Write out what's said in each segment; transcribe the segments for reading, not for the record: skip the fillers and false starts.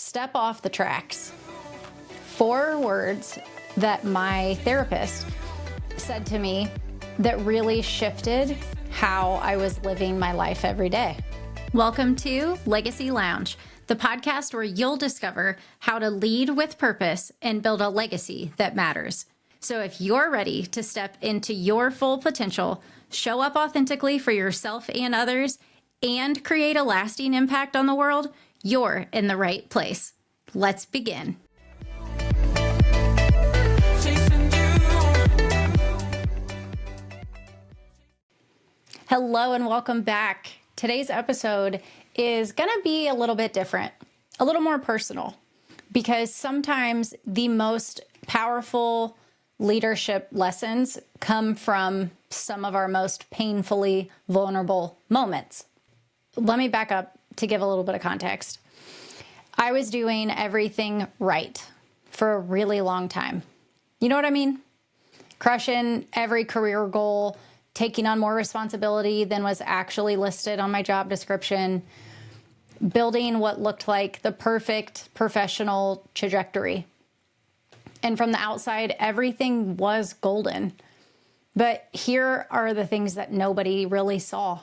Step off the tracks. 4 words that my therapist said to me that really shifted how I was living my life every day. Welcome to Legacy Lounge, the podcast where you'll discover how to lead with purpose and build a legacy that matters. So if you're ready to step into your full potential, show up authentically for yourself and others, and create a lasting impact on the world, you're in the right place. Let's begin. Hello and welcome back. Today's episode is going to be a little bit different, a little more personal, because sometimes the most powerful leadership lessons come from some of our most painfully vulnerable moments. Let me back up to give a little bit of context. I was doing everything right for a really long time. You know what I mean? Crushing every career goal, taking on more responsibility than was actually listed on my job description, building what looked like the perfect professional trajectory. And from the outside, everything was golden. But here are the things that nobody really saw.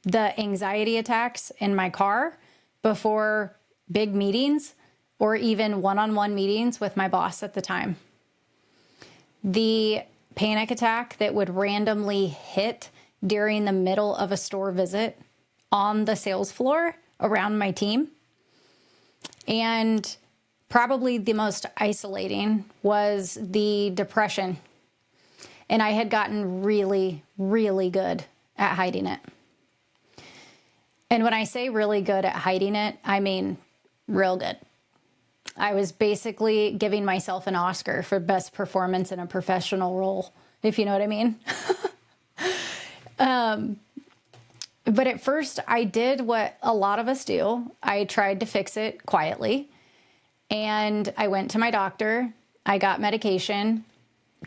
The anxiety attacks in my car before big meetings or even one-on-one meetings with my boss at the time. The panic attack that would randomly hit during the middle of a store visit on the sales floor around my team. And probably the most isolating was the depression. And I had gotten really, really good at hiding it. And when I say really good at hiding it, I mean real good. I was basically giving myself an Oscar for best performance in a professional role, if you know what I mean. But at first, I did what a lot of us do. I tried to fix it quietly. And I went to my doctor. I got medication,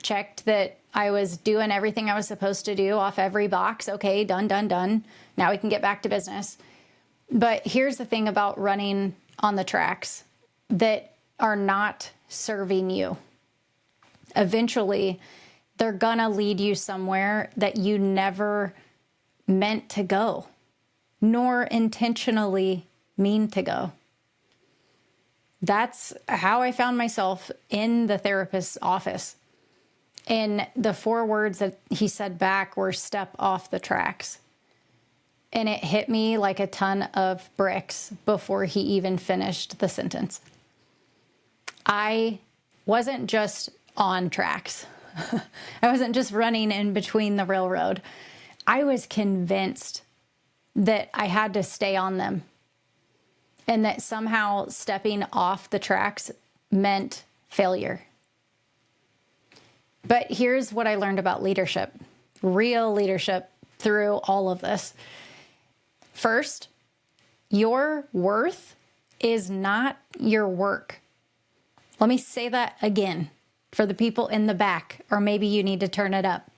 checked that I was doing everything I was supposed to do off every box. Okay, done. Now we can get back to business. But here's the thing about running on the tracks that are not serving you. Eventually, they're gonna lead you somewhere that you never meant to go, nor intentionally mean to go. That's how I found myself in the therapist's office. And the 4 words that he said back were step off the tracks. And it hit me like a ton of bricks before he even finished the sentence. I wasn't just on tracks. I wasn't just running in between the railroad. I was convinced that I had to stay on them and that somehow stepping off the tracks meant failure. But here's what I learned about leadership, real leadership through all of this. First, your worth is not your work. Let me say that again for the people in the back, or maybe you need to turn it up.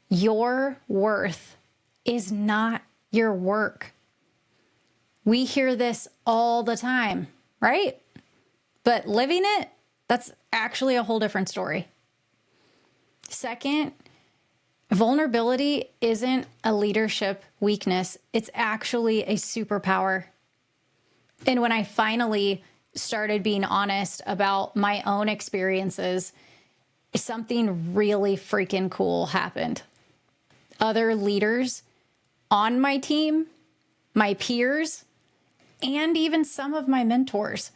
Your worth is not your work. We hear this all the time, right? But living it, that's actually a whole different story. Second, vulnerability isn't a leadership weakness. It's actually a superpower. And when I finally started being honest about my own experiences, something really freaking cool happened. Other leaders on my team, my peers, and even some of my mentors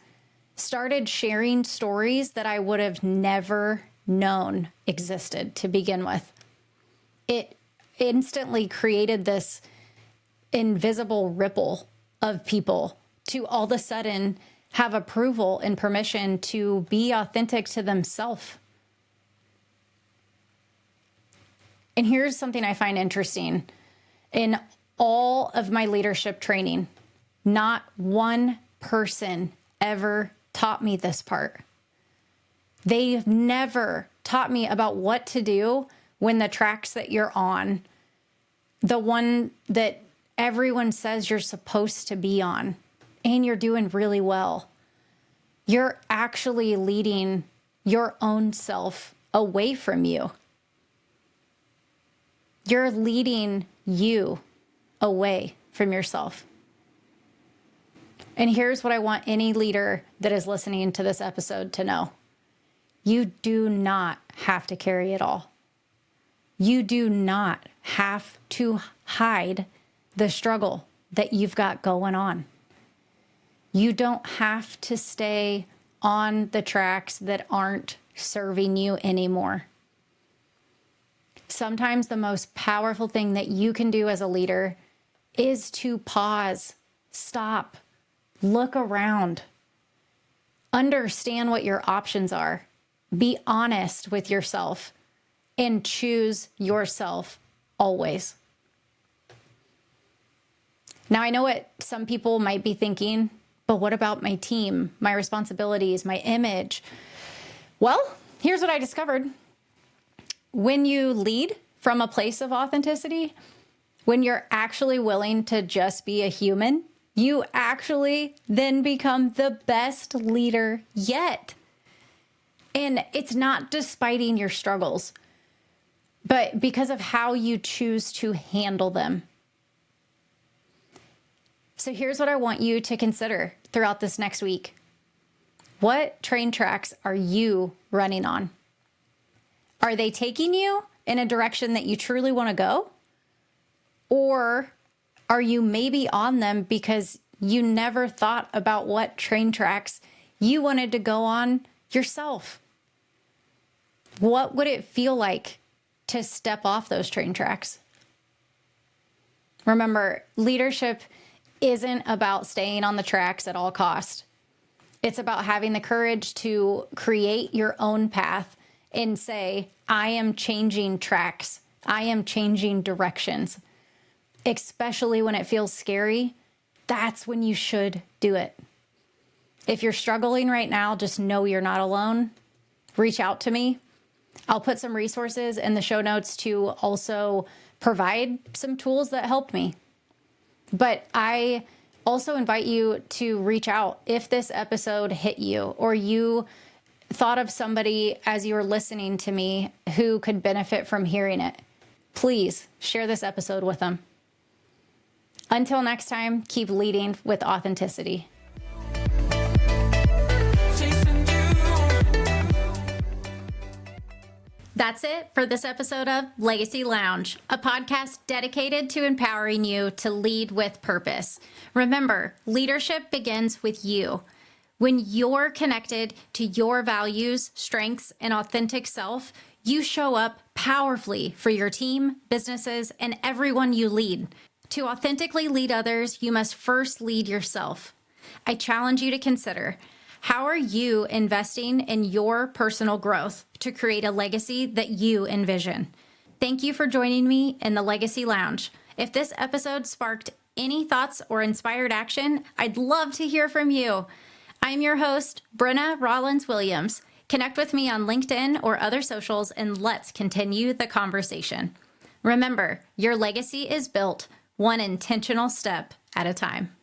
started sharing stories that I would have never known existed to begin with. It instantly created this invisible ripple of people to all of a sudden have approval and permission to be authentic to themselves. And here's something I find interesting. In all of my leadership training, not one person ever taught me this part. They've never taught me about what to do when the tracks that you're on, the one that everyone says you're supposed to be on, and you're doing really well. You're actually leading your own self away from you. You're leading you away from yourself. And here's what I want any leader that is listening to this episode to know. You do not have to carry it all. You do not have to hide the struggle that you've got going on. You don't have to stay on the tracks that aren't serving you anymore. Sometimes the most powerful thing that you can do as a leader is to pause, stop, look around, understand what your options are, be honest with yourself, and choose yourself always. Now, I know what some people might be thinking, but what about my team, my responsibilities, my image? Well, here's what I discovered. When you lead from a place of authenticity, when you're actually willing to just be a human, you actually then become the best leader yet. And it's not despiting your struggles, but because of how you choose to handle them. So here's what I want you to consider throughout this next week. What train tracks are you running on? Are they taking you in a direction that you truly want to go? Or are you maybe on them because you never thought about what train tracks you wanted to go on yourself? What would it feel like to step off those train tracks? Remember, leadership isn't about staying on the tracks at all costs. It's about having the courage to create your own path and say, I am changing tracks. I am changing directions. Especially when it feels scary, that's when you should do it. If you're struggling right now, just know you're not alone. Reach out to me. I'll put some resources in the show notes to also provide some tools that helped me. But I also invite you to reach out if this episode hit you or you thought of somebody as you were listening to me who could benefit from hearing it. Please share this episode with them. Until next time, keep leading with authenticity. That's it for this episode of Legacy Lounge, a podcast dedicated to empowering you to lead with purpose. Remember, leadership begins with you. When you're connected to your values, strengths, and authentic self, you show up powerfully for your team, businesses, and everyone you lead. To authentically lead others, you must first lead yourself. I challenge you to consider, how are you investing in your personal growth to create a legacy that you envision? Thank you for joining me in the Legacy Lounge. If this episode sparked any thoughts or inspired action, I'd love to hear from you. I'm your host, Brin'na Rollins-Williams. Connect with me on LinkedIn or other socials, and let's continue the conversation. Remember, your legacy is built one intentional step at a time.